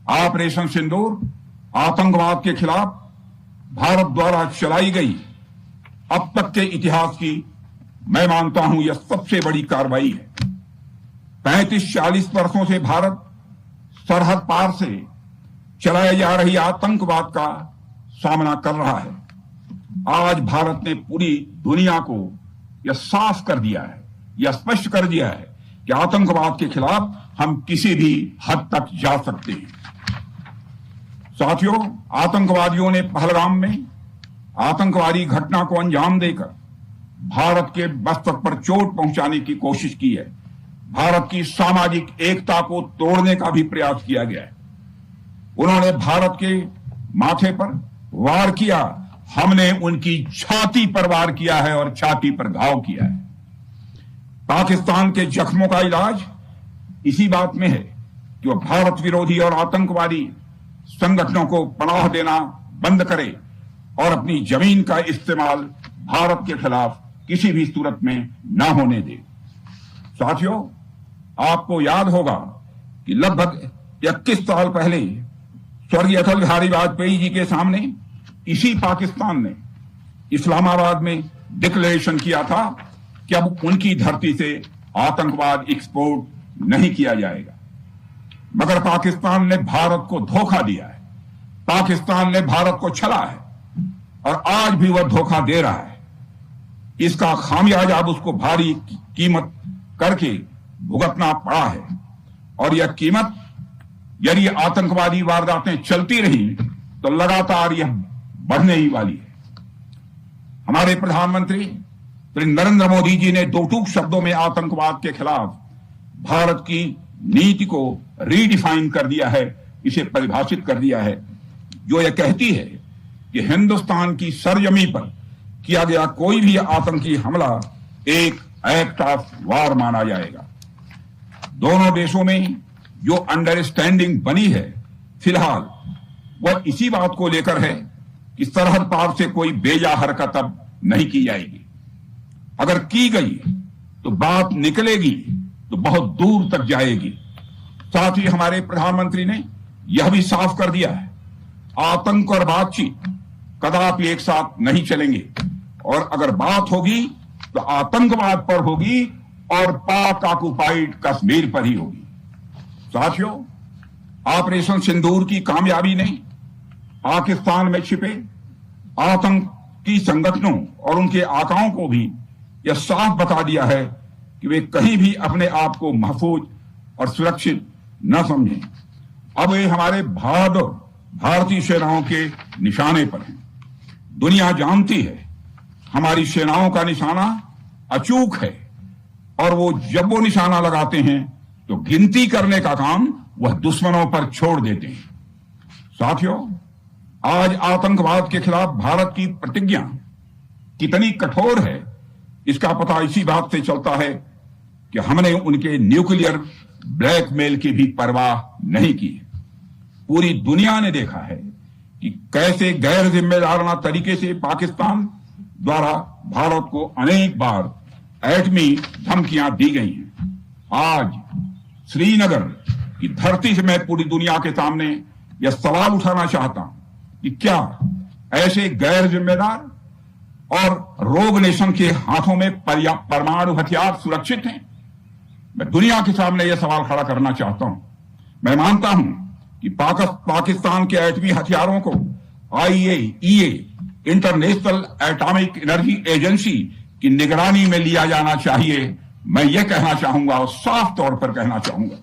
Operation सिंदूर आतंकवाद के खिलाफ भारत द्वारा चलाई गई अब तक के इतिहास की मैं मानता हूं यह सबसे बड़ी कार्रवाई है। 35-40 वर्षों से भारत सरहद पार से चलाई जा रही आतंकवाद का सामना कर रहा है। आज भारत ने पूरी दुनिया को यह साफ कर दिया है, यह स्पष्ट कर दिया है कि आतंकवाद के खिलाफ हम किसी भी हद तक जा सकते हैं। साथियों, आतंकवादियों ने पहलगाम में आतंकवादी घटना को अंजाम देकर भारत के मस्तक पर चोट पहुंचाने की कोशिश की है। भारत की सामाजिक एकता को तोड़ने का भी प्रयास किया गया है। उन्होंने भारत के माथे पर वार किया, हमने उनकी छाती पर वार किया है और छाती पर घाव किया है। पाकिस्तान के जख्मों का इलाज इसी बात में है कि वह भारत विरोधी और आतंकवादी संगठनों को पनाह देना बंद करे और अपनी जमीन का इस्तेमाल भारत के खिलाफ किसी भी सूरत में न होने दे। साथियों, आपको याद होगा कि लगभग 21 साल पहले स्वर्गीय अटल बिहारी वाजपेयी जी के सामने इसी पाकिस्तान ने इस्लामाबाद में डिक्लेरेशन किया था कि अब उनकी धरती से आतंकवाद एक्सपोर्ट नहीं किया जाएगा। मगर पाकिस्तान ने भारत को धोखा दिया है, पाकिस्तान ने भारत को छला है और आज भी वह धोखा दे रहा है। इसका खामियाजा अब उसको भारी कीमत करके भुगतना पड़ा है और यह कीमत यदि आतंकवादी वारदातें चलती रही तो लगातार यह बढ़ने ही वाली है। हमारे प्रधानमंत्री श्री नरेंद्र मोदी जी ने दो टूक शब्दों में आतंकवाद के खिलाफ भारत की नीति को रीडिफाइन कर दिया है, इसे परिभाषित कर दिया है, जो यह कहती है कि हिंदुस्तान की सरजमी पर किया गया कोई भी आतंकी हमला एक एक्ट ऑफ वार माना जाएगा। दोनों देशों में जो अंडरस्टैंडिंग बनी है फिलहाल वह इसी बात को लेकर है कि सरहद पार से कोई बेजा हरकत अब नहीं की जाएगी। अगर की गई तो बात निकलेगी तो बहुत दूर तक जाएगी। साथ ही हमारे प्रधानमंत्री ने यह भी साफ कर दिया है, आतंक और बातचीत कदापि एक साथ नहीं चलेंगे और अगर बात होगी तो आतंकवाद पर होगी और पाक ऑक्युपाइड कश्मीर पर ही होगी। साथियों, ऑपरेशन सिंदूर की कामयाबी ने पाकिस्तान में छिपे आतंकी संगठनों और उनके आकाओं को भी यह साफ बता दिया है कि वे कहीं भी अपने आप को महफूज और सुरक्षित न समझें। अब वे हमारे बहादुर भारतीय सेनाओं के निशाने पर हैं। दुनिया जानती है हमारी सेनाओं का निशाना अचूक है और वो जब वो निशाना लगाते हैं तो गिनती करने का काम वह दुश्मनों पर छोड़ देते हैं। साथियों, आज आतंकवाद के खिलाफ भारत की प्रतिज्ञा कितनी कठोर है इसका पता इसी बात से चलता है कि हमने उनके न्यूक्लियर ब्लैकमेल की भी परवाह नहीं की। पूरी दुनिया ने देखा है कि कैसे गैर जिम्मेदाराना तरीके से पाकिस्तान द्वारा भारत को अनेक बार एटमी धमकियां दी गई हैं। आज श्रीनगर की धरती से मैं पूरी दुनिया के सामने यह सवाल उठाना चाहता हूं कि क्या ऐसे गैर जिम्मेदार और रोग नेशन के हाथों में परमाणु हथियार सुरक्षित हैं? मैं दुनिया के सामने यह सवाल खड़ा करना चाहता हूं। मैं मानता हूं कि पाकिस्तान के एटमी हथियारों को IAEA international atomic energy agency की निगरानी में लिया जाना चाहिए। मैं यह कहना चाहूंगा और साफ तौर पर कहना चाहूंगा